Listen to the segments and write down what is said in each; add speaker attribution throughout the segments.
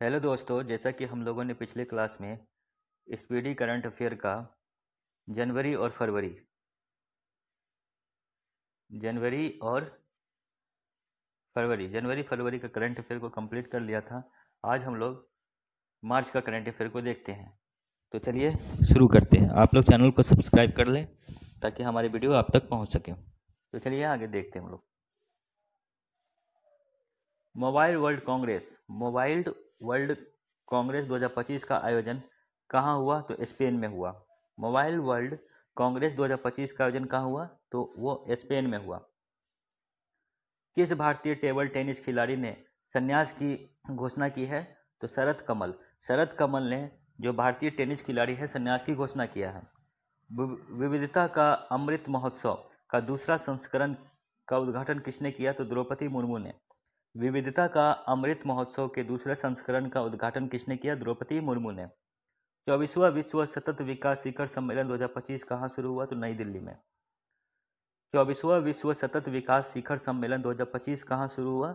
Speaker 1: Hello दोस्तों, जैसा कि हम लोगों ने पिछले क्लास में स्पीडी करंट अफेयर का जनवरी और फरवरी जनवरी फरवरी का करंट अफेयर को कंप्लीट कर लिया था। आज हम लोग मार्च का करंट अफेयर को देखते हैं। तो चलिए शुरू करते हैं। आप लोग चैनल को सब्सक्राइब कर लें ताकि हमारी वीडियो आप तक पहुंच सके। तो चलिए आगे देखते हैं हम लोग। मोबाइल वर्ल्ड कांग्रेस 2025 का आयोजन कहाँ हुआ? तो स्पेन में हुआ। मोबाइल वर्ल्ड कांग्रेस 2025 का आयोजन कहाँ हुआ? तो वो स्पेन में हुआ। किस भारतीय टेबल टेनिस खिलाड़ी ने संन्यास की घोषणा की है? तो शरत कमल ने, जो भारतीय टेनिस खिलाड़ी है, संन्यास की घोषणा किया है। विविधता का अमृत महोत्सव का दूसरा संस्करण का उद्घाटन किसने किया? तो द्रौपदी मुर्मू ने। विविधता का अमृत महोत्सव के दूसरे संस्करण का उद्घाटन किसने किया? द्रौपदी मुर्मू ने। 24वां विश्व सतत विकास शिखर सम्मेलन 2025 कहाँ शुरू हुआ? तो नई दिल्ली में। 24वां विश्व सतत विकास शिखर सम्मेलन 2025 कहाँ शुरू हुआ?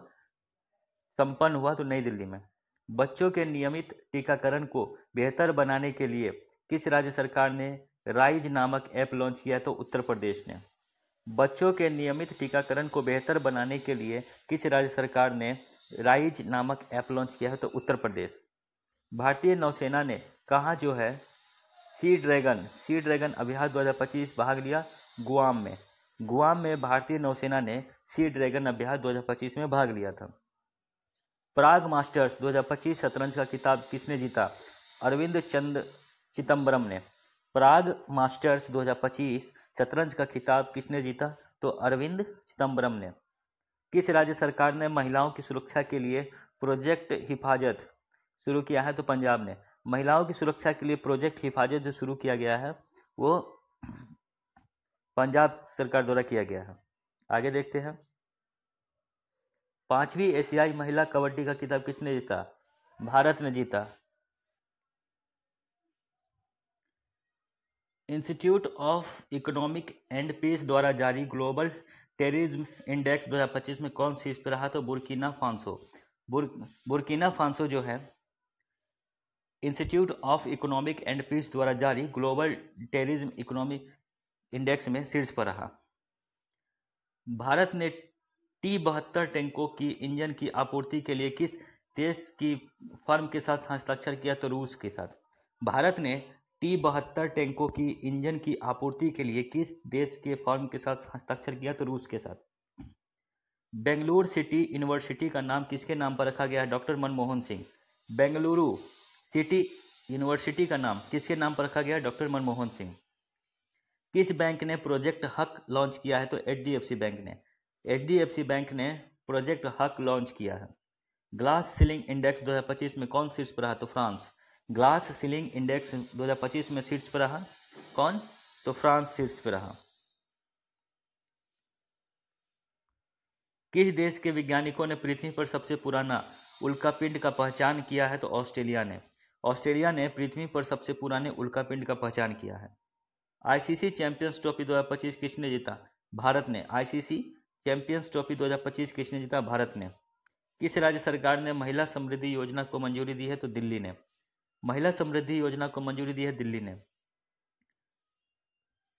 Speaker 1: संपन्न हुआ तो नई दिल्ली में। बच्चों के नियमित टीकाकरण को बेहतर बनाने के लिए किस राज्य सरकार ने राइज नामक ऐप लॉन्च किया? तो उत्तर प्रदेश ने। बच्चों के नियमित टीकाकरण को बेहतर बनाने के लिए किस राज्य सरकार ने राइज नामक ऐप लॉन्च किया है? तो उत्तर प्रदेश। भारतीय नौसेना ने कहाँ जो है सी ड्रैगन अभ्यास 2025 भाग लिया? गुआम में भारतीय नौसेना ने सी ड्रैगन अभ्यास 2025 में भाग लिया था। प्राग मास्टर्स 2025 शतरंज का खिताब किसने जीता? अरविंद चंद चिदम्बरम ने। प्राग मास्टर्स 2025 शतरंज का खिताब किसने जीता? तो अरविंद चिदम्बरम ने। किस राज्य सरकार ने महिलाओं की सुरक्षा के लिए प्रोजेक्ट हिफाजत शुरू किया है? तो पंजाब ने। महिलाओं की सुरक्षा के लिए प्रोजेक्ट हिफाजत जो शुरू किया गया है वो पंजाब सरकार द्वारा किया गया है। आगे देखते हैं। 5वीं एशियाई महिला कबड्डी का खिताब किसने जीता? भारत ने जीता। Institute of economic and peace द्वारा जारी ग्लोबल टेररिज्म इंडेक्स 2025 में कौन शीर्ष पर रहा? तो बुर्किना फासो। बुर्किना फासो जो है institute of economic and peace द्वारा जारी ग्लोबल टेररिज्म इकोनॉमिक इंडेक्स में शीर्ष पर रहा। भारत ने T-72 टैंकों की इंजन की आपूर्ति के लिए किस देश की फर्म के साथ हस्ताक्षर किया? तो रूस के साथ। भारत ने T-72 टैंकों की इंजन की आपूर्ति के लिए किस देश के फर्म के साथ हस्ताक्षर किया? तो रूस के साथ। बेंगलुरु सिटी यूनिवर्सिटी का नाम किसके नाम पर रखा गया है? Doctor Manmohan Singh. Bengaluru city university का नाम किसके नाम पर रखा गया है? डॉक्टर मनमोहन सिंह। किस बैंक ने प्रोजेक्ट हक लॉन्च किया है? तो HDFC बैंक ने। HDFC बैंक ने प्रोजेक्ट हक लॉन्च किया है। ग्लास सीलिंग इंडेक्स 2025 में कौन शीर्ष पर रहा? तो फ्रांस। ग्लास सीलिंग इंडेक्स 2025 में शीर्ष पर रहा कौन? तो फ्रांस शीर्ष पर रहा। किस देश के वैज्ञानिकों ने पृथ्वी पर सबसे पुराना उल्कापिंड का पहचान किया है? तो ऑस्ट्रेलिया ने। ऑस्ट्रेलिया ने पृथ्वी पर सबसे पुराने उल्कापिंड का पहचान किया है। ICC चैंपियंस ट्रॉफी 2025 किसने जीता? भारत ने। ICC चैंपियंस ट्रॉफी 2025 किसने जीता? भारत ने। किस राज्य सरकार ने महिला समृद्धि योजना को मंजूरी दी है? तो दिल्ली ने। महिला समृद्धि योजना को मंजूरी दी है दिल्ली ने।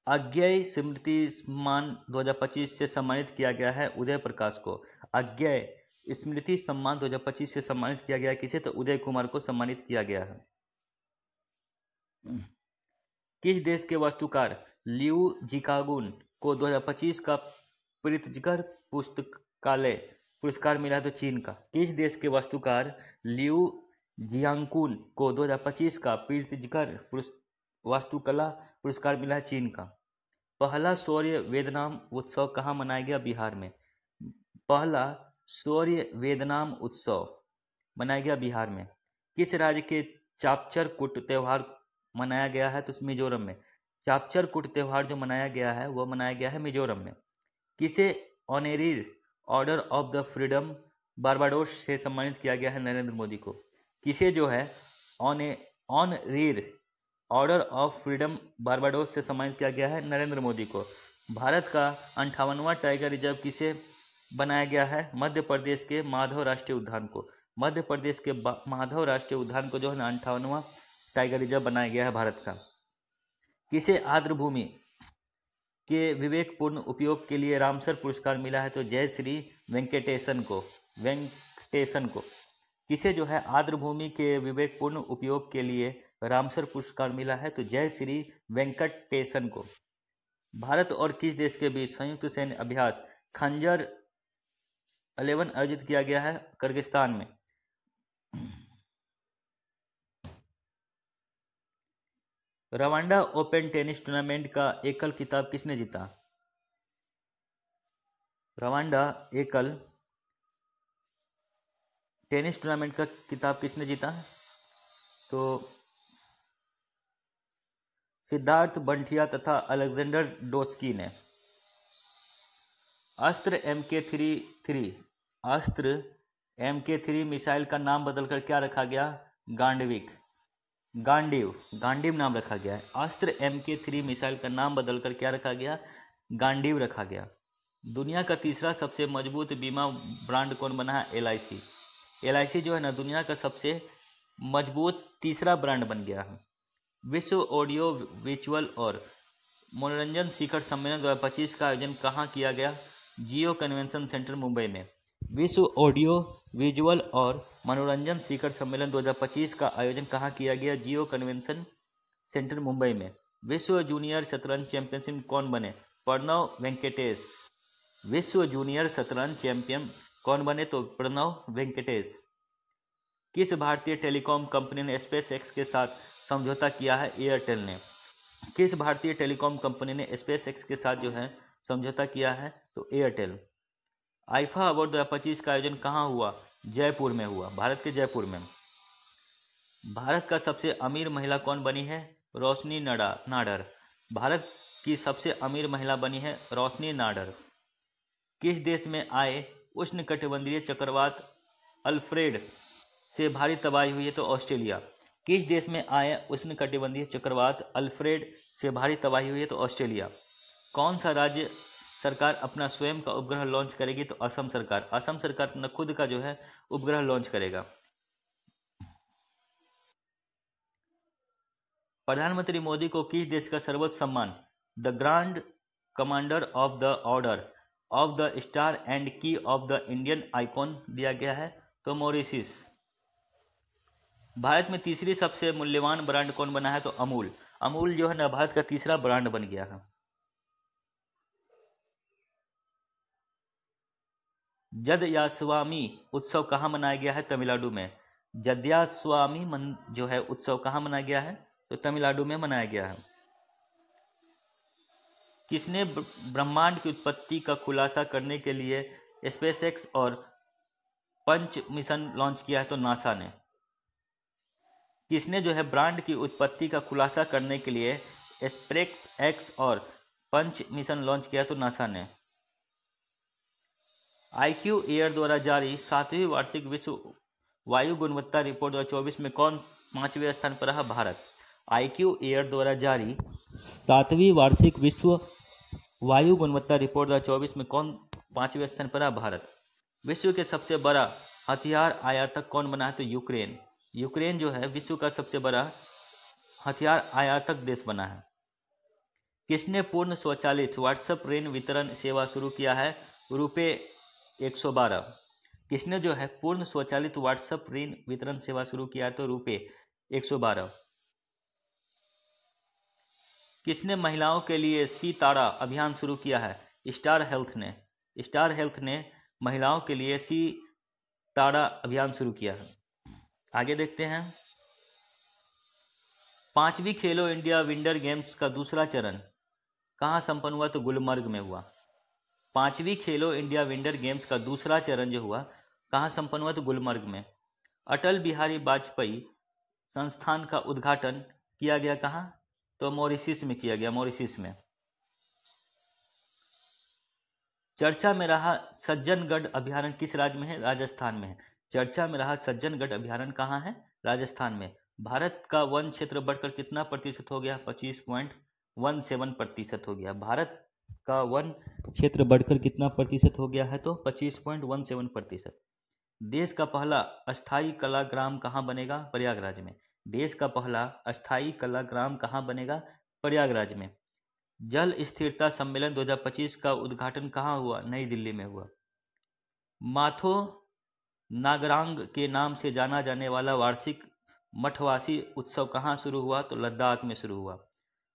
Speaker 1: अज्ञेय स्मृति सम्मान 2025 से सम्मानित किया गया है उदय प्रकाश को। अज्ञेय स्मृति सम्मान 2025 से सम्मानित किया गया है किसे? तो उदय कुमार को सम्मानित किया गया है। किस देश के वास्तुकार लियू जिकागुन को 2025 का प्रीतिकर पुस्तकालय पुरस्कार मिला? तो चीन का। किस देश के वास्तुकार लियू जियांगकुन को 2025 का प्रीतिकर वास्तुकला पुरस्कार मिला है? चीन का। पहला सूर्य वेदनाम उत्सव कहाँ मनाया गया? बिहार में। पहला सूर्य वेदनाम उत्सव मनाया गया बिहार में। किस राज्य के चापचर कुट त्यौहार मनाया गया है? तो मिजोरम में। चापचर कुट त्यौहार जो मनाया गया है वह मनाया गया है मिजोरम में। किसे honorary order of the freedom Barbados से सम्मानित किया गया है? नरेंद्र मोदी को। किसे जो है honorary order of freedom Barbados से सम्मानित किया गया है? नरेंद्र मोदी को। भारत का 58वां टाइगर रिजर्व किसे बनाया गया है? मध्य प्रदेश के माधव राष्ट्रीय उद्यान को। मध्य प्रदेश के माधव राष्ट्रीय उद्यान को जो है ना 58वां टाइगर रिजर्व बनाया गया है भारत का। किसे आर्द्र भूमि के विवेकपूर्ण उपयोग के लिए रामसर पुरस्कार मिला है? तो जय श्री वेंकटेशन को। किसे जो है आर्द्र भूमि के विवेकपूर्ण उपयोग के लिए रामसर पुरस्कार मिला है? तो जय श्री वेंकटेशन को। भारत और किस देश के बीच संयुक्त सैन्य अभ्यास खंजर 11 आयोजित किया गया है? किर्गिस्तान में। रवांडा ओपन टेनिस टूर्नामेंट का एकल खिताब किसने जीता? रवांडा एकल टेनिस टूर्नामेंट का खिताब किसने जीता? तो सिद्धार्थ बंटिया तथा अलेक्जेंडर डोस्की ने। अस्त्र MK3 मिसाइल का नाम बदलकर क्या रखा गया? गांडीव नाम रखा गया है। अस्त्र MK3 मिसाइल का नाम बदलकर क्या रखा गया? गांडीव रखा गया। दुनिया का तीसरा सबसे मजबूत बीमा ब्रांड कौन बना है? LIC जो है ना दुनिया का सबसे मजबूत तीसरा ब्रांड बन गया है। विश्व ऑडियो विजुअल और मनोरंजन शिखर सम्मेलन 2025 का आयोजन कहाँ किया गया? जियो कन्वेंशन सेंटर मुंबई में। विश्व ऑडियो विजुअल और मनोरंजन शिखर सम्मेलन 2025 का आयोजन कहाँ किया गया? जियो कन्वेंशन सेंटर मुंबई में। विश्व जूनियर शतरंज चैंपियनशिप कौन बने? प्रणव वेंकटेश। विश्व जूनियर शतरंज चैंपियन कौन बने? तो प्रणव वेंकटेश। किस भारतीय टेलीकॉम कंपनी ने SpaceX के साथ समझौता किया है? एयरटेल ने। किस भारतीय टेलीकॉम कंपनी ने SpaceX के साथ जो है समझौता किया है? तो एयरटेल। आईफा अवार्ड 2025 का आयोजन कहाँ हुआ? जयपुर में हुआ, भारत के जयपुर में। भारत का सबसे अमीर महिला कौन बनी है? रोशनी नाडर। भारत की सबसे अमीर महिला बनी है रोशनी नाडर। किस देश में आए उष्णकटिबंधीय चक्रवात अल्फ्रेड से भारी तबाही हुई है? तो ऑस्ट्रेलिया। किस देश में आए उष्णकटिबंधीय चक्रवात अल्फ्रेड से भारी तबाही हुई है? तो ऑस्ट्रेलिया। कौन सा राज्य सरकार अपना स्वयं का उपग्रह लॉन्च करेगी? तो असम सरकार। असम सरकार अपना खुद का जो है उपग्रह लॉन्च करेगा। प्रधानमंत्री मोदी को किस देश का सर्वोच्च सम्मान the grand commander of the order of the star and की ऑफ द इंडियन आइकॉन दिया गया है? तो मॉरिशस। भारत में तीसरी सबसे मूल्यवान ब्रांड कौन बना है? तो अमूल। अमूल जो है ना भारत का तीसरा ब्रांड बन गया है। जदयास्वामी उत्सव कहाँ मनाया गया है? तमिलनाडु में। जदयास्वामी जो है उत्सव कहाँ मनाया गया है? तो तमिलनाडु में मनाया गया है। किसने ब्रह्मांड की उत्पत्ति का खुलासा करने के लिए SpaceX और पंच मिशन लॉन्च किया है? तो नासा ने। किसने जो है ब्रह्मांड की उत्पत्ति का खुलासा करने के लिए SpaceX और पंच मिशन लॉन्च किया? तो नासा ने। IQ एयर द्वारा जारी 7वीं वार्षिक विश्व वायु गुणवत्ता रिपोर्ट 2024 में कौन 5वें स्थान पर रहा? भारत। IQ एयर द्वारा जारी 7वीं वार्षिक विश्व वायु गुणवत्ता रिपोर्ट 2024 में कौन 5वें स्थान पर रहा? भारत। विश्व के सबसे बड़ा हथियार आयातक कौन बना है? तो यूक्रेन। यूक्रेन जो है विश्व का सबसे बड़ा हथियार आयातक देश बना है। किसने पूर्ण स्वचालित व्हाट्सएप ऋण वितरण सेवा शुरू किया है? रुपए 112। किसने जो है पूर्ण स्वचालित व्हाट्सएप ऋण वितरण सेवा शुरू किया है? तो रुपए 112। किसने महिलाओं के लिए सितारा अभियान शुरू किया है? स्टार हेल्थ ने। स्टार हेल्थ ने महिलाओं के लिए सितारा अभियान शुरू किया है। आगे देखते हैं। 5वीं खेलो इंडिया विंटर गेम्स का दूसरा चरण कहाँ संपन्न हुआ? तो गुलमर्ग में हुआ। 5वीं खेलो इंडिया विंटर गेम्स का दूसरा चरण जो हुआ कहाँ संपन्न हुआ? तो गुलमर्ग में। अटल बिहारी वाजपेयी संस्थान का उद्घाटन किया गया कहाँ? तो मॉरिशस में किया गया, मॉरिशस में। चर्चा में रहा सज्जनगढ़ अभयारण्य किस राज्य में है? राजस्थान में है। चर्चा में रहा सज्जनगढ़ अभयारण्य कहाँ है? राजस्थान में। भारत का वन क्षेत्र बढ़कर कितना प्रतिशत हो गया? 25.17% हो गया। भारत का वन क्षेत्र बढ़कर कितना प्रतिशत हो गया है? तो 25.17%। देश का पहला अस्थाई कलाग्राम कहाँ बनेगा? प्रयागराज में। देश का पहला अस्थाई कलाग्राम कहाँ बनेगा? प्रयागराज में। जल स्थिरता सम्मेलन 2025 का उद्घाटन कहाँ हुआ? नई दिल्ली में हुआ। माथो नागरांग के नाम से जाना जाने वाला वार्षिक मठवासी उत्सव कहाँ शुरू हुआ? तो लद्दाख में शुरू हुआ।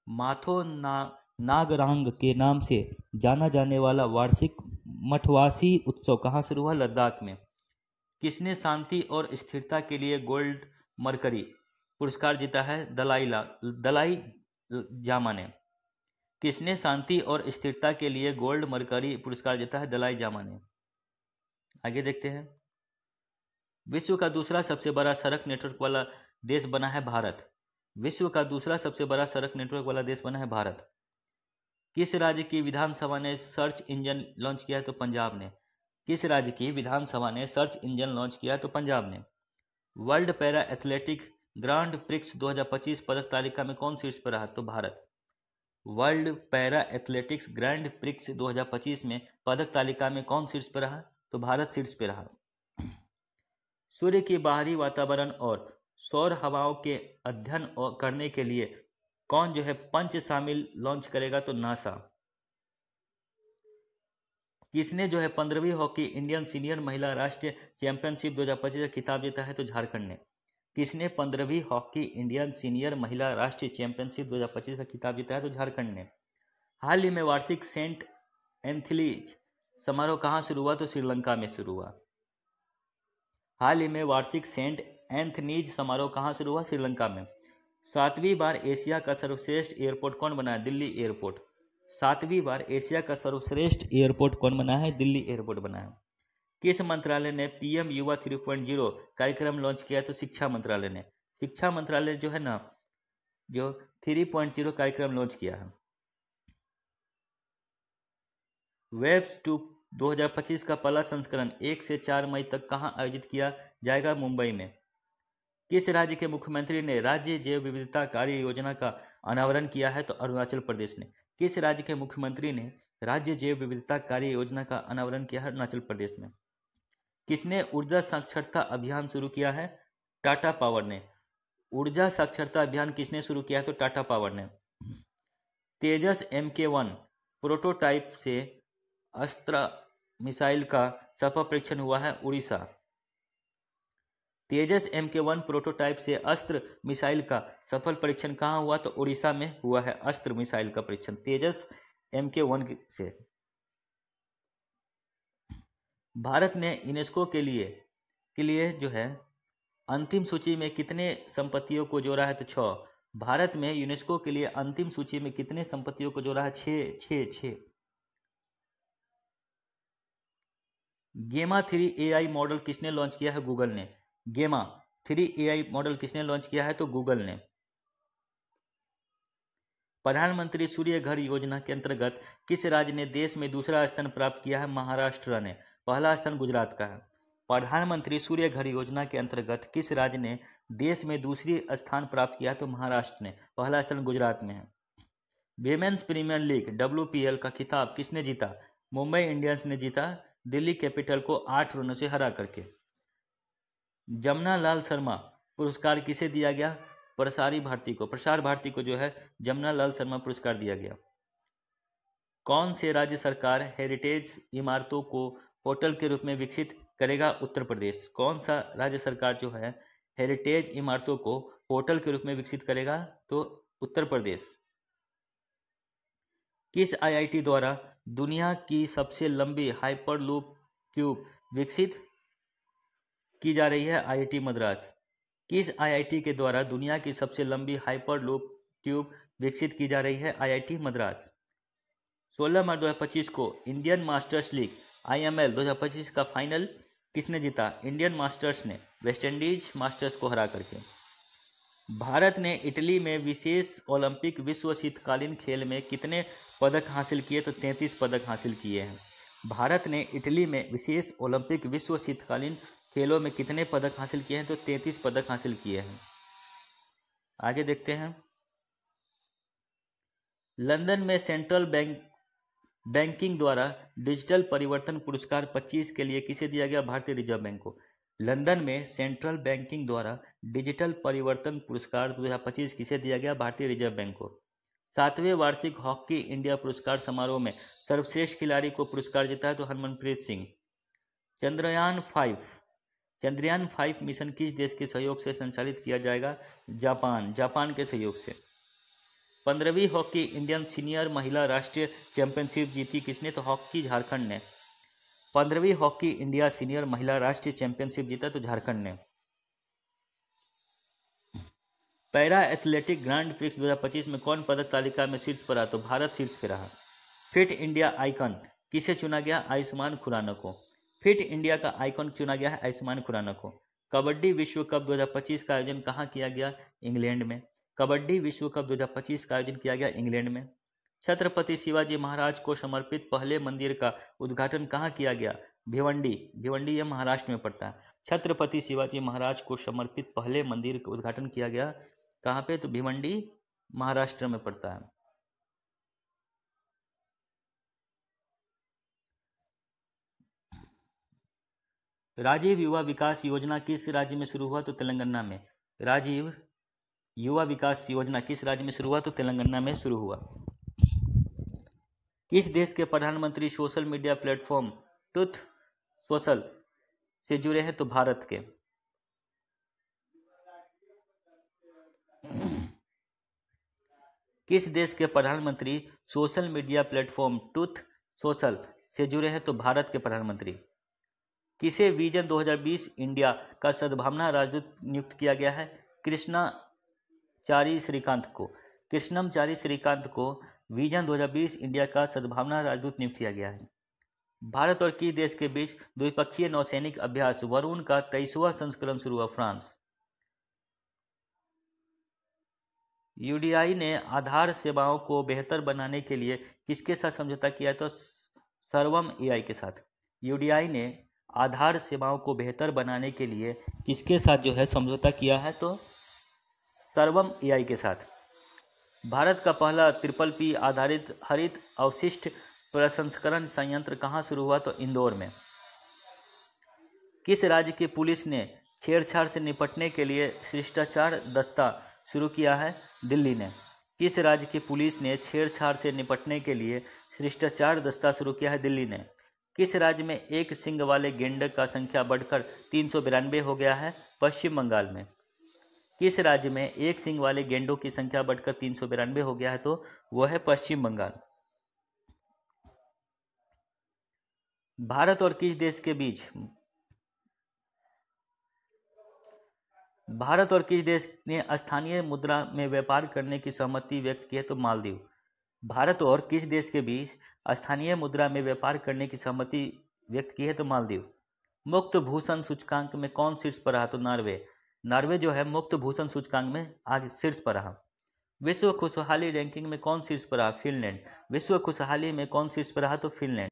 Speaker 1: माथो नागरांग के नाम से जाना जाने वाला वार्षिक मठवासी उत्सव कहाँ शुरू हुआ? लद्दाख में। किसने शांति और स्थिरता के लिए गोल्ड मरकरी पुरस्कार जीता है? दलाई जामा ने। किसने शांति और स्थिरता के लिए गोल्ड मरकरी पुरस्कार जीता है? दलाई जामा ने। आगे देखते हैं। विश्व का दूसरा सबसे बड़ा सड़क नेटवर्क वाला देश बना है भारत। विश्व का दूसरा सबसे बड़ा सड़क नेटवर्क वाला देश बना है भारत। किस राज्य की विधानसभा ने सर्च इंजन लॉन्च किया है? तो पंजाब ने। किस राज्य की विधानसभा ने सर्च इंजन लॉन्च किया है? तो पंजाब ने। World para athletic grand prix 2025 पदक तालिका में कौन शीर्ष पर रहा? तो Bharat. World para athletics grand prix 2025 में पदक तालिका में कौन शीर्ष पर रहा? तो भारत शीर्ष पर रहा। सूर्य के बाहरी वातावरण और सौर हवाओं के अध्ययन करने के लिए कौन जो है पंच शामिल लॉन्च करेगा? तो नासा। किसने जो है 15वीं हॉकी इंडियन सीनियर महिला राष्ट्रीय चैंपियनशिप 2025 का खिताब जीता है? तो झारखंड ने। किसने 15वीं हॉकी इंडियन सीनियर महिला राष्ट्रीय चैंपियनशिप 2025 का खिताब जीता है? तो झारखंड ने। हाल ही में वार्षिक सेंट एंथनीज समारोह कहाँ शुरू हुआ? तो श्रीलंका में शुरू हुआ। हाल ही में वार्षिक सेंट एंथनीज समारोह कहाँ शुरू हुआ? श्रीलंका में। 7वीं बार एशिया का सर्वश्रेष्ठ एयरपोर्ट कौन बना है? दिल्ली एयरपोर्ट। 7वीं बार एशिया का सर्वश्रेष्ठ एयरपोर्ट कौन बना है? दिल्ली एयरपोर्ट बना है। किस मंत्रालय ने पीएम युवा 3.0 कार्यक्रम लॉन्च किया? तो शिक्षा मंत्रालय ने। शिक्षा मंत्रालय जो है ना, जो 3.0 कार्यक्रम लॉन्च किया है। वेब्स 2025 का पहला संस्करण 1 से 4 मई तक कहाँ आयोजित किया जाएगा? मुंबई में। किस राज्य के मुख्यमंत्री ने राज्य जैव विविधता कार्य योजना का अनावरण किया है? तो अरुणाचल प्रदेश ने। किस राज्य के मुख्यमंत्री ने राज्य जैव विविधता कार्य योजना का अनावरण किया है? अरुणाचल प्रदेश में। किसने ऊर्जा साक्षरता अभियान शुरू किया है? टाटा पावर ने। ऊर्जा साक्षरता अभियान किसने शुरू किया है? तो टाटा पावर ने। तेजस MK1 प्रोटोटाइप से अस्त्र मिसाइल का सफल परीक्षण हुआ है उड़ीसा। तेजस MK1 प्रोटोटाइप से अस्त्र मिसाइल का सफल परीक्षण कहाँ हुआ? तो उड़ीसा में हुआ है अस्त्र मिसाइल का परीक्षण तेजस MK1 से। भारत ने यूनेस्को के लिए जो है अंतिम सूची में कितने संपत्तियों को जोड़ा है? तो 6। भारत में यूनेस्को के लिए अंतिम सूची में कितने संपत्तियों को जोड़ा है? 6। गेमा 3 AI मॉडल किसने लॉन्च किया है? गूगल ने। गेमा 3 AI मॉडल किसने लॉन्च किया है? तो गूगल ने। प्रधानमंत्री सूर्य घर योजना के अंतर्गत किस राज्य ने देश में दूसरा स्थान प्राप्त किया है? महाराष्ट्र ने। पहला स्थान गुजरात का है। प्रधानमंत्री सूर्य घर योजना के अंतर्गत किस राज्य ने देश में दूसरी स्थान प्राप्त किया? तो महाराष्ट्र ने। पहला स्थान गुजरात में है। विमेंस प्रीमियर लीग WPL का खिताब किसने जीता? मुंबई इंडियंस ने जीता, दिल्ली कैपिटल को 8 रनों से हरा करके। जमुना लाल शर्मा पुरस्कार किसे दिया गया? प्रसार भारती को जो है जमुना लाल शर्मा पुरस्कार दिया गया। कौन से राज्य सरकार हेरिटेज इमारतों को होटल के रूप में विकसित करेगा? उत्तर प्रदेश। कौन सा राज्य सरकार जो है हेरिटेज इमारतों को होटल के रूप में विकसित करेगा? तो उत्तर प्रदेश। किस IIT द्वारा दुनिया की सबसे लंबी हाइपरलूप ट्यूब विकसित की जा रही है? IIT मद्रास। किस IIT के द्वारा दुनिया की सबसे लंबी हाइपरलूप ट्यूब विकसित की जा रही है? IIT मद्रास। 16 मार्च 2025 को इंडियन मास्टर्स लीग IML 2025 का फाइनल किसने जीता? इंडियन मास्टर्स ने वेस्टइंडीज मास्टर्स को हरा करके। भारत ने इटली में विशेष ओलंपिक विश्व शीतकालीन खेल में कितने पदक हासिल किए? तो 33 पदक हासिल किए हैं। भारत ने इटली में विशेष ओलंपिक विश्व शीतकालीन खेलों में कितने पदक हासिल किए हैं? तो 33 पदक हासिल किए हैं। आगे देखते हैं। लंदन में सेंट्रल बैंकिंग द्वारा डिजिटल परिवर्तन पुरस्कार 25 के लिए किसे दिया गया? भारतीय रिजर्व बैंक को। लंदन में सेंट्रल बैंकिंग द्वारा डिजिटल परिवर्तन पुरस्कार 2025 किसे दिया गया? भारतीय रिजर्व बैंक को। 7वें वार्षिक हॉकी इंडिया पुरस्कार समारोह में सर्वश्रेष्ठ खिलाड़ी को पुरस्कार जीता है तो हरमनप्रीत सिंह। चंद्रयान 5 मिशन किस देश के सहयोग से संचालित किया जाएगा? जापान के सहयोग से। 15वीं हॉकी इंडियन सीनियर महिला राष्ट्रीय चैंपियनशिप जीती किसने? तो हॉकी झारखंड ने। 15वीं हॉकी इंडिया सीनियर महिला राष्ट्रीय चैंपियनशिप जीता तो झारखंड ने। पैरा एथलेटिक ग्रांड प्रिक्स 2025 में कौन पदक तालिका में शीर्ष पर रहा? तो भारत शीर्ष पर रहा। फिट इंडिया आइकन किसे चुना गया? आयुष्मान खुराना को। फिट इंडिया का आइकन चुना गया है आयुष्मान खुराना को। कबड्डी विश्व कप 2025 का आयोजन कहाँ किया गया? इंग्लैंड में। कबड्डी विश्व कप 2025 का आयोजन किया गया इंग्लैंड में। छत्रपति शिवाजी महाराज को समर्पित पहले मंदिर का उद्घाटन कहाँ किया गया? भिवंडी यह महाराष्ट्र में पड़ता है। छत्रपति शिवाजी महाराज को समर्पित पहले मंदिर का उद्घाटन किया गया कहाँ पे? तो भिवंडी महाराष्ट्र में पड़ता है। राजीव युवा विकास योजना किस राज्य में शुरू हुआ? तो तेलंगाना में। राजीव युवा विकास योजना किस राज्य में शुरू हुआ? तो तेलंगाना में शुरू हुआ। किस देश के प्रधानमंत्री social media platform truth social से जुड़े हैं? तो भारत के। किस देश के प्रधानमंत्री social media platform truth social से जुड़े हैं? तो भारत के प्रधानमंत्री। किसे विजन 2020 इंडिया का सद्भावना राजदूत नियुक्त किया गया है? कृष्णमचारी श्रीकांत को विजन 2020 इंडिया का सद्भावना राजदूत नियुक्त किया गया है। भारत और किस देश के बीच द्विपक्षीय नौसैनिक अभ्यास वरुण का 23वां संस्करण शुरू हुआ? फ्रांस। यूडीआई ने आधार सेवाओं को बेहतर बनाने के लिए किसके साथ समझौता किया? तो सर्वम एआई के साथ। यूडीआई ने आधार सेवाओं को बेहतर बनाने के लिए किसके साथ जो है समझौता किया है? तो सर्वम एआई के साथ। भारत का पहला ट्रिपल-पी आधारित हरित अवशिष्ट प्रसंस्करण संयंत्र कहाँ शुरू हुआ? तो इंदौर में। किस राज्य की पुलिस ने छेड़छाड़ से निपटने के लिए शिष्टाचार दस्ता शुरू किया है? दिल्ली ने। किस राज्य की पुलिस ने छेड़छाड़ से निपटने के लिए शिष्टाचार दस्ता शुरू किया है? दिल्ली ने। किस राज्य में एक सींग वाले गेंडे का संख्या बढ़कर 392 हो गया है? पश्चिम बंगाल में। किस राज्य में एक सींग वाले गेंडों की संख्या बढ़कर 392 हो गया है? तो वह है पश्चिम बंगाल। भारत और किस देश ने स्थानीय मुद्रा में व्यापार करने की सहमति व्यक्त की है? तो मालदीव। भारत और किस देश के बीच स्थानीय मुद्रा में व्यापार करने की सहमति व्यक्त की है? तो मालदीव। मुक्त भूषण सूचकांक में कौन शीर्ष पर रहा? तो नॉर्वे जो है मुक्त भूषण सूचकांक में आगे शीर्ष पर रहा। विश्व खुशहाली रैंकिंग में कौन शीर्ष पर रहा? फिनलैंड। विश्व खुशहाली में कौन शीर्ष पर रहा? तो फिनलैंड।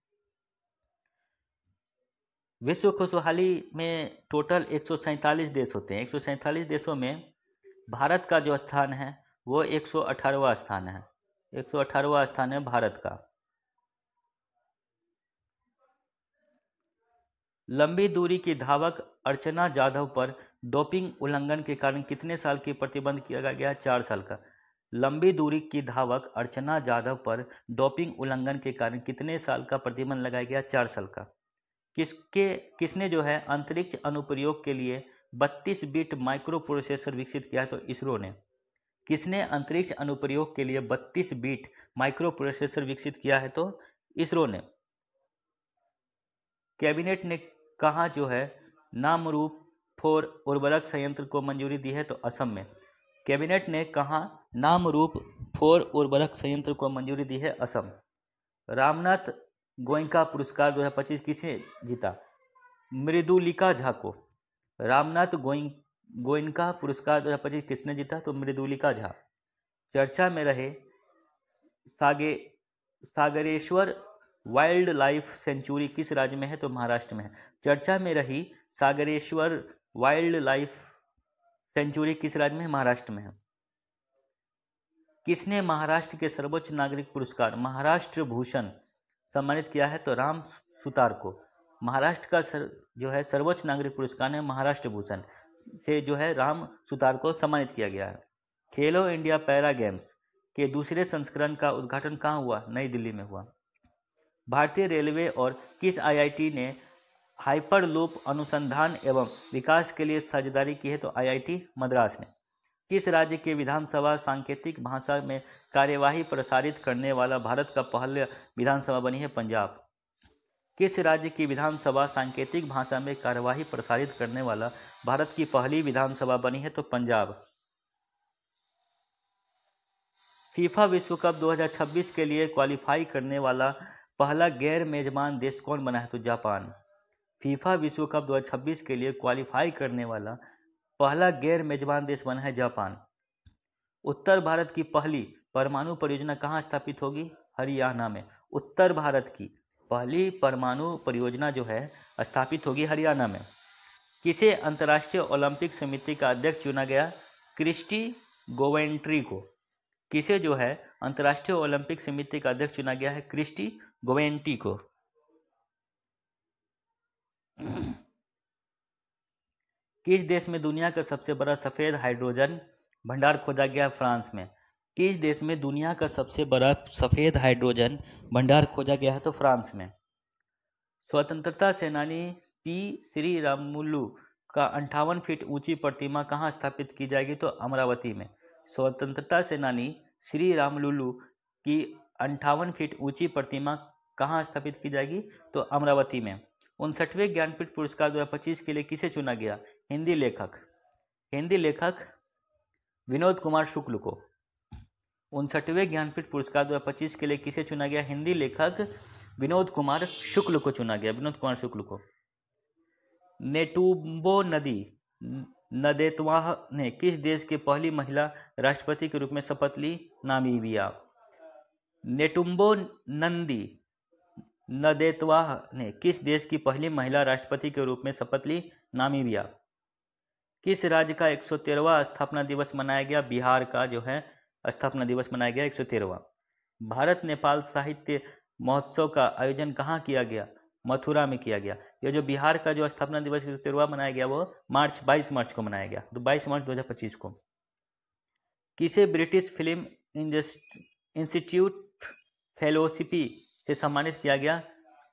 Speaker 1: विश्व खुशहाली में टोटल 147 देश होते हैं। 147 देशों में भारत का जो स्थान है वो 118वां स्थान है। 118वां स्थान है भारत का। लंबी दूरी की धावक अर्चना जाधव पर डोपिंग उल्लंघन के कारण कितने साल की प्रतिबंध किया गया? 4 साल का। लंबी दूरी की धावक अर्चना जाधव पर डोपिंग उल्लंघन के कारण कितने साल का प्रतिबंध लगाया गया? 4 साल का। किसने जो है अंतरिक्ष अनुप्रयोग के लिए 32 बिट माइक्रो प्रोसेसर विकसित किया है? तो इसरो ने। किसने अंतरिक्ष अनुप्रयोग के लिए 32 बिट माइक्रो प्रोसेसर विकसित किया है? तो इसरो ने। कैबिनेट ने कहाँ जो है नामरूप 4 उर्वरक संयंत्र को मंजूरी दी है? तो असम में। कैबिनेट ने कहाँ नामरूप 4 उर्वरक संयंत्र को मंजूरी दी है? असम। रामनाथ गोयनका पुरस्कार 2025 किसने जीता? मृदुलिका झा को। रामनाथ गोयनका पुरस्कार 2025 किसने जीता? तो मृदुलिका झा। चर्चा में रहे सागरेश्वर वाइल्ड लाइफ सेंचुरी किस राज्य में है? तो महाराष्ट्र में है। चर्चा में रही सागरेश्वर वाइल्ड लाइफ सेंचुरी किस राज्य में है? महाराष्ट्र में है। किसने महाराष्ट्र के सर्वोच्च नागरिक पुरस्कार महाराष्ट्र भूषण सम्मानित किया है? तो राम सुतार को। महाराष्ट्र का जो है सर्वोच्च नागरिक पुरस्कार है महाराष्ट्र भूषण से जो है राम सुतार को सम्मानित किया गया है। खेलो इंडिया पैरा गेम्स के दूसरे संस्करण का उद्घाटन कहाँ हुआ? नई दिल्ली में हुआ। भारतीय रेलवे और किस आईआईटी ने हाइपरलूप अनुसंधान एवं विकास के लिए साझेदारी की है? तो आईआईटी मद्रास ने। किस राज्य के विधानसभा सांकेतिक भाषा में कार्यवाही प्रसारित करने वाला भारत का पहला विधानसभा बनी है? पंजाब। किस राज्य की विधानसभा सांकेतिक भाषा में कार्यवाही प्रसारित करने वाला भारत की पहली विधानसभा बनी है? तो पंजाब। फीफा विश्व कप 2026 के लिए क्वालिफाई करने वाला पहला गैर मेजबान देश कौन बना है? तो जापान। फीफा विश्व कप 2026 के लिए क्वालिफाई करने वाला पहला गैर मेजबान देश बना है जापान। उत्तर भारत की पहली परमाणु परियोजना कहाँ स्थापित होगी? हरियाणा में। उत्तर भारत की पहली परमाणु परियोजना जो है स्थापित होगी हरियाणा में। किसे अंतर्राष्ट्रीय ओलंपिक समिति का अध्यक्ष चुना गया? क्रिस्टी गोवेंट्री को। किसे जो है अंतर्राष्ट्रीय ओलंपिक समिति का अध्यक्ष चुना गया है? क्रिस्टी गोवेंट्री को। किस देश में दुनिया का सबसे बड़ा सफेद हाइड्रोजन भंडार खोजा गया? फ्रांस में। किस देश में दुनिया का सबसे बड़ा सफेद हाइड्रोजन भंडार खोजा गया है? तो फ्रांस में। स्वतंत्रता सेनानी पी श्रीरामुलु का 58 फीट ऊंची प्रतिमा कहाँ स्थापित की जाएगी? तो अमरावती में। स्वतंत्रता सेनानी श्रीरामुलु की 58 फीट ऊंची प्रतिमा कहाँ स्थापित की जाएगी? तो अमरावती में। 59वें ज्ञानपीठ पुरस्कार 2025 के लिए किसे चुना गया? हिंदी लेखक विनोद कुमार शुक्ल को। 59वें ज्ञानपीठ पुरस्कार 2025 के लिए किसे चुना गया? हिंदी लेखक विनोद कुमार शुक्ल को चुना गया। विनोद कुमार शुक्ल को। नेटुम्बो नदी नदेतवाह ने किस देश की पहली महिला राष्ट्रपति के रूप में शपथ ली? नामीबिया। नेटुम्बो नंदी नदेतवाह ने किस देश की पहली महिला राष्ट्रपति के रूप में शपथ ली? नामीबिया। किस राज्य का 113वां स्थापना दिवस मनाया गया? बिहार का जो है स्थापना दिवस मनाया गया 113वां। भारत नेपाल साहित्य महोत्सव का आयोजन कहाँ किया गया? मथुरा में किया गया। ये जो बिहार का जो स्थापना दिवस 113वां मनाया गया वो 22 मार्च को मनाया गया, तो 22 मार्च 2025 को। किसे ब्रिटिश फिल्म इंस्टीट्यूट फेलोशिप से सम्मानित किया गया?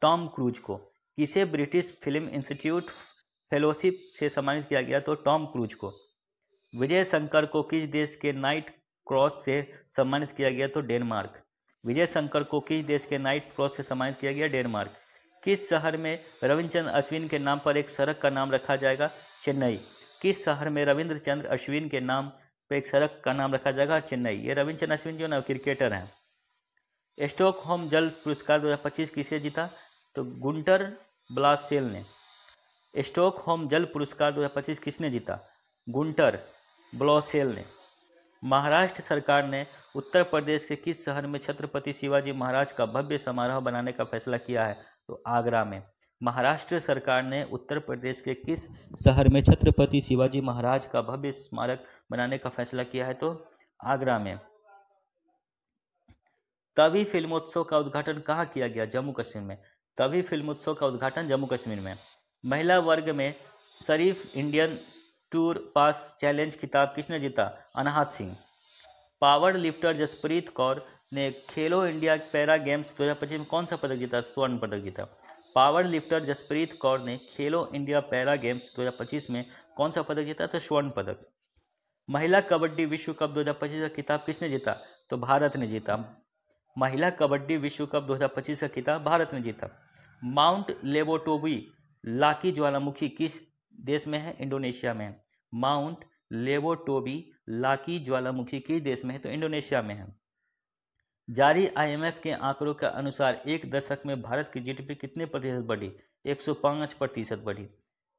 Speaker 1: टॉम क्रूज को। किसे ब्रिटिश फिल्म इंस्टीट्यूट फेलोशिप से सम्मानित किया गया? तो टॉम क्रूज को। विजय शंकर को किस देश के नाइट क्रॉस से सम्मानित किया गया? तो डेनमार्क। विजय शंकर को किस देश के नाइट क्रॉस से सम्मानित किया गया? डेनमार्क। किस शहर में रविंद्रचंद्र अश्विन के नाम पर एक सड़क का नाम रखा जाएगा? चेन्नई। किस शहर में रविंद्रचंद्र अश्विन के नाम पर एक सड़क का नाम रखा जाएगा? चेन्नई। ये रविंद्रचंद्र अश्विन जो ना क्रिकेटर हैं। स्टॉकहोम जल पुरस्कार 2025 किसे जीता? तो गुंटर ब्लासेल ने। स्टॉकहोम जल पुरस्कार 2025 किसने जीता? गुंटर ब्लासेल ने। महाराष्ट्र सरकार ने उत्तर प्रदेश के किस शहर में छत्रपति शिवाजी महाराज का भव्य समारोह बनाने का फैसला किया है? तो आगरा में। महाराष्ट्र सरकार ने उत्तर प्रदेश के किस शहर में छत्रपति शिवाजी महाराज का भव्य स्मारक बनाने का फैसला किया है? तो आगरा में। तभी फिल्मोत्सव का उद्घाटन कहाँ किया गया? जम्मू कश्मीर में। तभी फिल्मोत्सव का उद्घाटन जम्मू कश्मीर में। महिला वर्ग में शरीफ इंडियन टूर पास चैलेंज खिताब किसने जीता? अनाहत सिंह। पावर लिफ्टर जसप्रीत कौर ने खेलो इंडिया पैरा गेम्स 2025 में कौन सा पदक जीता? स्वर्ण पदक जीता। पावर लिफ्टर जसप्रीत कौर ने खेलो इंडिया पैरा गेम्स 2025 में कौन सा पदक जीता? तो स्वर्ण पदक। महिला कबड्डी विश्व कप 2025 का खिताब किसने जीता? तो भारत ने जीता। महिला कबड्डी विश्व कप 2025 का खिताब भारत ने जीता। माउंट लेबोटोबी लाकी ज्वालामुखी किस देश में है? इंडोनेशिया में है। माउंट लेबोटोबी लाकी ज्वालामुखी किस देश में है? तो इंडोनेशिया में है। जारी आईएमएफ के आंकड़ों के अनुसार एक दशक में भारत की जीडीपी कितने प्रतिशत बढ़ी? 105% बढ़ी।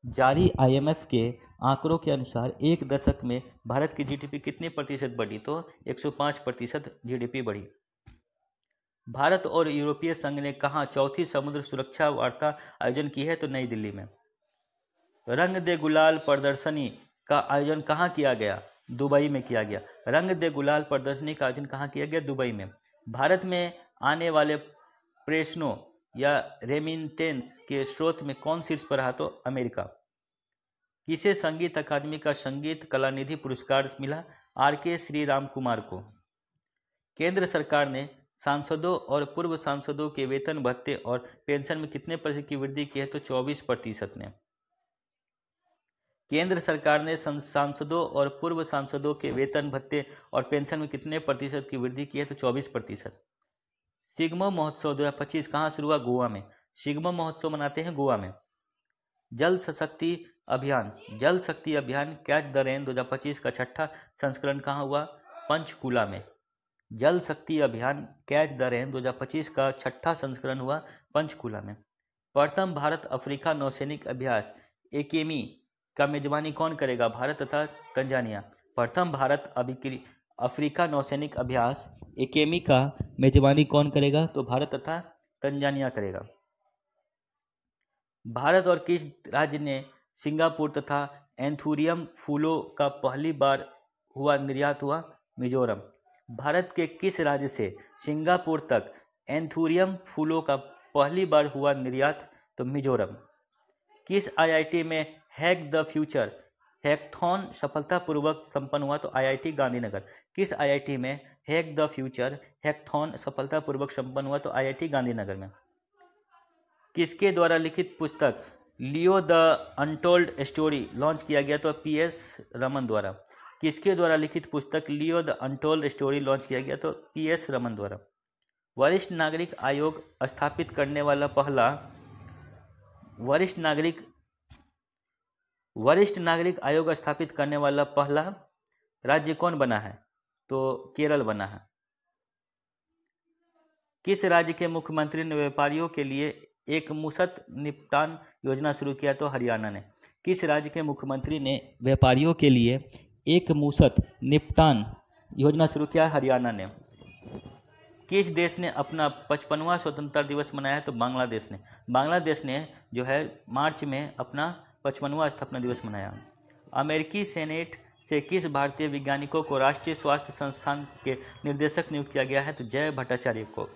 Speaker 1: जारी आईएमएफ के आंकड़ों के अनुसार एक दशक में भारत की जीडीपी कितने प्रतिशत बढ़ी? तो 105% जीडीपी बढ़ी। भारत और यूरोपीय संघ ने कहाँ चौथी समुद्र सुरक्षा वार्ता आयोजन की है? तो नई दिल्ली में। रंग दे गुलाल प्रदर्शनी का आयोजन कहाँ किया गया? दुबई में किया गया। रंग दे गुलाल प्रदर्शनी का आयोजन कहाँ किया गया? दुबई में। भारत में आने वाले प्रश्नों या रेमिटेंस के स्रोत में कौन शीर्ष पर रहा? तो अमेरिका। किसे संगीत अकादमी का संगीत कलानिधि पुरस्कार मिला? आर.के. श्रीराम कुमार को। केंद्र सरकार ने सांसदों और पूर्व सांसदों के वेतन भत्ते और पेंशन में कितने प्रतिशत की वृद्धि की है? तो 24% ने। केंद्र सरकार ने सांसदों और पूर्व सांसदों के वेतन भत्ते और पेंशन में कितने प्रतिशत की वृद्धि की है? तो 24%। शिग्मो महोत्सव 2025 कहाँ शुरू हुआ? गोवा में। शिग्मो महोत्सव मनाते हैं गोवा में। जल शक्ति अभियान कैच द रेन 2025 का छठा संस्करण कहाँ हुआ? पंचकुला में। जल शक्ति अभियान कैच द रेन 2025 का छठा संस्करण हुआ पंचकुला में। प्रथम भारत अफ्रीका नौसैनिक अभ्यास एकेमी का मेजबानी कौन करेगा? भारत तथा तंजानिया। प्रथम भारत अफ्रीका नौसैनिक अभ्यास एकेमी का मेजबानी कौन करेगा? तो भारत तथा तंजानिया करेगा। भारत और किस राज्य ने सिंगापुर तथा एंथूरियम फूलों का पहली बार निर्यात हुआ? मिजोरम। भारत के किस राज्य से सिंगापुर तक एंथूरियम फूलों का पहली बार हुआ निर्यात? तो मिजोरम। किस आईआईटी में हैक द फ्यूचर हैकथॉन सफलतापूर्वक संपन्न हुआ? तो आईआईटी गांधीनगर। किस आईआईटी में हैक द फ्यूचर हैकथॉन सफलतापूर्वक संपन्न हुआ? तो आईआईटी गांधीनगर में। किसके द्वारा लिखित पुस्तक Leo the untold story launch किया गया? तो पीएस रमन द्वारा। किसके द्वारा लिखित पुस्तक Leo the untold story launch किया गया? तो पीएस रमन द्वारा। वरिष्ठ नागरिक आयोग स्थापित करने वाला पहला वरिष्ठ नागरिक आयोग स्थापित करने वाला पहला राज्य कौन बना है? तो केरल बना है। किस राज्य के मुख्यमंत्री ने व्यापारियों के लिए एक मुश्त निपटान योजना शुरू किया? तो हरियाणा ने। किस राज्य के मुख्यमंत्री ने व्यापारियों के लिए एक मुश्त निपटान योजना शुरू किया? हरियाणा ने। किस देश ने अपना 55वां स्वतंत्रता दिवस मनाया? तो बांग्लादेश ने। बांग्लादेश ने जो है मार्च में अपना 55वां स्थापना दिवस मनाया। अमेरिकी सेनेट से किस भारतीय वैज्ञानिकों को राष्ट्रीय स्वास्थ्य संस्थान के निर्देशक नियुक्त किया गया है? तो जय भट्टाचार्य को।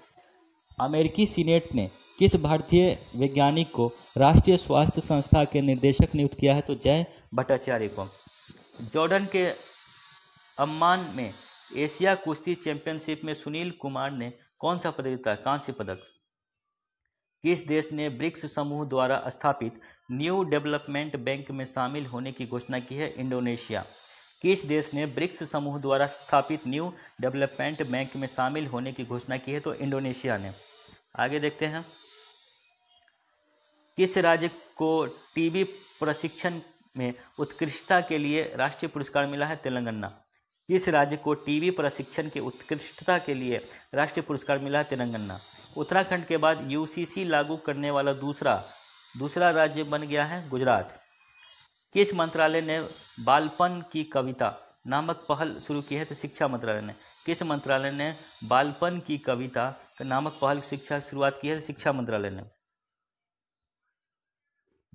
Speaker 1: अमेरिकी सीनेट ने किस भारतीय वैज्ञानिक को राष्ट्रीय स्वास्थ्य संस्था के निर्देशक नियुक्त किया है? तो जय भट्टाचार्य को। जॉर्डन के अम्मान में एशिया कुश्ती चैंपियनशिप में सुनील कुमार ने कौन सा पदक जीता? कांस्य पदक। किस देश ने ब्रिक्स समूह द्वारा स्थापित न्यू डेवलपमेंट बैंक में शामिल होने की घोषणा की है? इंडोनेशिया। किस देश ने ब्रिक्स समूह द्वारा स्थापित न्यू डेवलपमेंट बैंक में शामिल होने की घोषणा की है? तो इंडोनेशिया ने। आगे देखते हैं। किस राज्य को टीबी प्रशिक्षण में उत्कृष्टता के लिए राष्ट्रीय पुरस्कार मिला है? तेलंगाना। किस राज्य को टीबी प्रशिक्षण के उत्कृष्टता के लिए राष्ट्रीय पुरस्कार मिला है? तेलंगाना। उत्तराखंड के बाद यूसीसी लागू करने वाला दूसरा राज्य बन गया है गुजरात। किस मंत्रालय ने बालपन की कविता नामक पहल शुरू की है? तो शिक्षा मंत्रालय ने। किस मंत्रालय ने बालपन की कविता नामक पहल शुरुआत की है? शिक्षा मंत्रालय ने।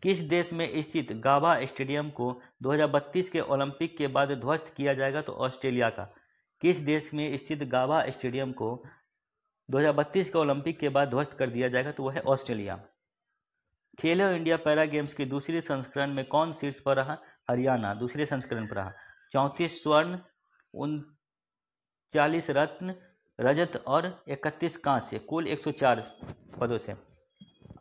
Speaker 1: किस देश में स्थित गाबा स्टेडियम को 2032 के ओलंपिक के बाद ध्वस्त किया जाएगा? तो ऑस्ट्रेलिया का। किस देश में स्थित गाबा स्टेडियम को 2032 के ओलंपिक के बाद ध्वस्त कर दिया जाएगा? तो वह है ऑस्ट्रेलिया। खेलो इंडिया पैरा गेम्स की दूसरी संस्करण में कौन शीर्ष पर रहा? हरियाणा दूसरे संस्करण पर रहा। 34 स्वर्ण, 39 रत्न, रजत और 31 कांस्य, कुल 104 पदों से।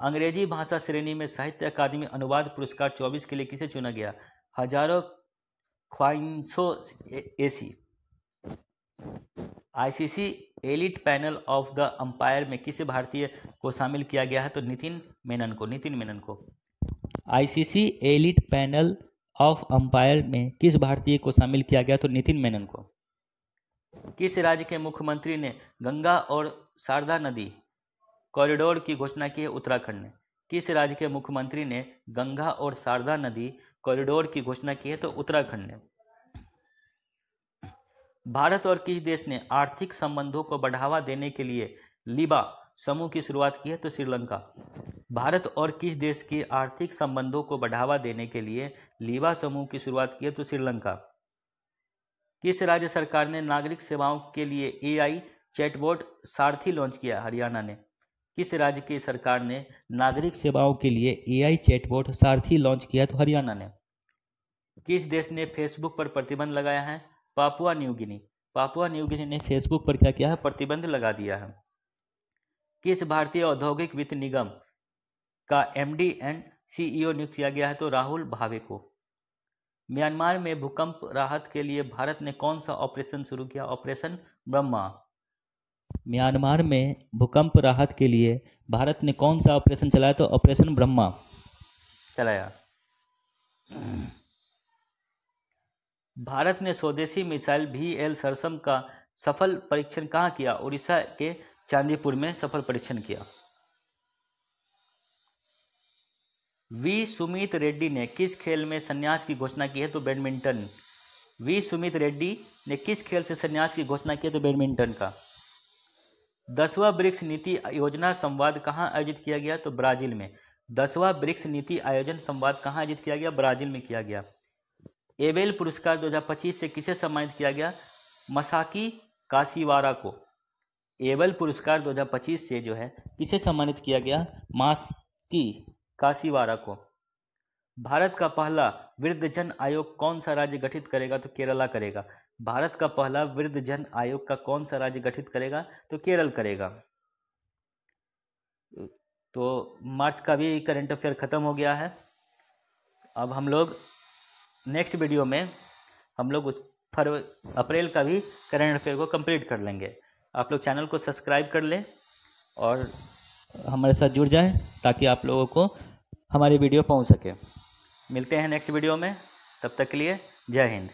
Speaker 1: अंग्रेजी भाषा श्रेणी में साहित्य अकादमी अनुवाद पुरस्कार 24 के लिए किसे चुना गया? हजारों ख्वाहिशों AC. ICC elite panel of the umpire में किस भारतीय को शामिल किया गया है? तो नितिन मेनन को। ICC elite panel of umpire में किस भारतीय को शामिल किया गया? तो नितिन मेनन को। किस राज्य के मुख्यमंत्री ने गंगा और शारदा नदी कॉरिडोर की घोषणा की है? उत्तराखंड ने। किस राज्य के मुख्यमंत्री ने गंगा और शारदा नदी कॉरिडोर की घोषणा की है? तो उत्तराखंड ने। भारत और किस देश ने आर्थिक संबंधों को बढ़ावा देने के लिए लीबा समूह की शुरुआत की है? तो श्रीलंका। भारत और किस देश के आर्थिक संबंधों को बढ़ावा देने के लिए लीबा समूह की शुरुआत की है? तो श्रीलंका। किस राज्य सरकार ने नागरिक सेवाओं के लिए एआई चैटबॉट सारथी लॉन्च किया? हरियाणा ने। किस राज्य की सरकार ने नागरिक सेवाओं के लिए AI चैटबॉट सारथी लॉन्च किया? तो हरियाणा ने। किस देश ने फेसबुक पर प्रतिबंध लगाया है? Papua New Guinea. Papua New Guinea ने फेसबुक पर क्या किया है? प्रतिबंध लगा दिया है। किस भारतीय औद्योगिक वित्त निगम का MD एंड CEO नियुक्त किया गया है? तो राहुल भावे को। म्यांमार में भूकंप राहत के लिए भारत ने कौन सा ऑपरेशन शुरू किया? ऑपरेशन ब्रह्मा। म्यांमार में भूकंप राहत के लिए भारत ने कौन सा ऑपरेशन चलाया? तो ऑपरेशन ब्रह्मा चलाया। भारत ने स्वदेशी मिसाइल VL सरसम का सफल परीक्षण कहाँ किया? उड़ीसा के चांदीपुर में सफल परीक्षण किया। वी सुमित रेड्डी ने किस खेल में संन्यास की घोषणा की है? तो बैडमिंटन। वी सुमित रेड्डी ने किस खेल से संन्यास की घोषणा की है? तो बैडमिंटन का। 10वां ब्रिक्स नीति योजना संवाद कहाँ आयोजित किया गया? तो ब्राजील में। 10वां ब्रिक्स नीति आयोजन संवाद कहाँ आयोजित किया गया? ब्राजील में किया गया। एबेल पुरस्कार 2025 से किसे सम्मानित किया गया? मसाकी काशीवारा को। एबेल पुरस्कार 2025 से जो है किसे सम्मानित किया गया? मासाकी काशीवारा को। भारत का पहला वृद्धजन आयोग कौन सा राज्य गठित करेगा? तो केरला करेगा। भारत का पहला वृद्धजन आयोग का कौन सा राज्य गठित करेगा? तो केरल करेगा। तो मार्च का भी करंट अफेयर खत्म हो गया है। अब हम लोग नेक्स्ट वीडियो में हम लोग उस अप्रैल का भी करंट अफेयर को कंप्लीट कर लेंगे। आप लोग चैनल को सब्सक्राइब कर लें और हमारे साथ जुड़ जाएं ताकि आप लोगों को हमारी वीडियो पहुंच सके। मिलते हैं नेक्स्ट वीडियो में, तब तक के लिए जय हिंद।